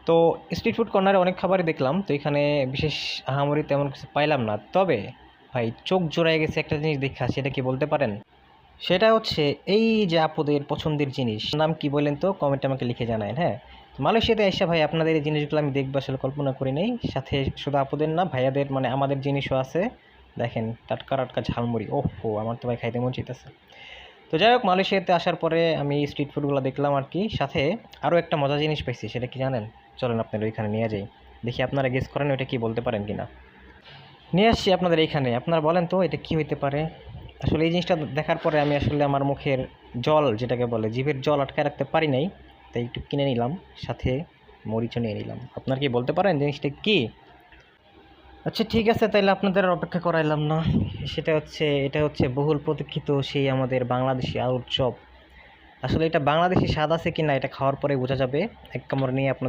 তো street food কর্নারে অনেক খাবারই দেখলাম, তো এখানে বিশেষ আহামরি তেমন কিছু পাইলাম না। তবে ভাই চোখ জোড়ায় গেছে একটা জিনিস দেখা, সেটা কি বলতে পারেন? সেটা হচ্ছে এই যে আপুদের পছন্দের জিনিস, নাম কি বলেন তো, কমেন্টে আমাকে লিখে জানায়েন। হ্যাঁ, তো মালয়েশিয়াতে এসে ভাই আপনাদের এই জিনিসগুলো আমি দেখবো আসলে কল্পনা করি নাই। সাথে শুধু আপুদের না, ভাইয়াদের মানে আমাদের জিনিসও আছে। দেখেন টাটকা টাটকা ঝালমুড়ি, ওহো আমার তো ভাই খাইতে মন চাইতেছে। তো যাই হোক, মালয়েশিয়াতে আসার পরে আমি স্ট্রিট ফুডগুলো দেখলাম আর কি। সাথে আরও একটা মজার জিনিস পাইছি, সেটা কি জানেন? চলেন আপনাদের ওইখানে নিয়ে যাই, দেখি আপনারা গেস করেন ওইটা কি বলতে পারেন কিনা। নিয়ে আসছি আপনাদের এইখানে, আপনারা বলেন তো এটা কি হইতে পারে। আসলে এই জিনিসটা দেখার পরে আমি আসলে আমার মুখের জল, যেটাকে বলে জিভের জল, আটকায় রাখতে পারি নাই। তাই একটু কিনে নিলাম, সাথে মরিচও নিয়ে নিলাম। আপনারা কি বলতে পারেন জিনিসটা কি? আচ্ছা ঠিক আছে, তাইলে আপনাদের আর অপেক্ষা করাইলাম না। এটা হচ্ছে বহুল প্রতীক্ষিত সেই আমাদের বাংলাদেশি আলুর চপ। আসলে এটা বাংলাদেশি স্বাদ আছে কিনা এটা খাওয়ার পরে বোঝা যাবে। এক কামড় নিয়ে আপনাদের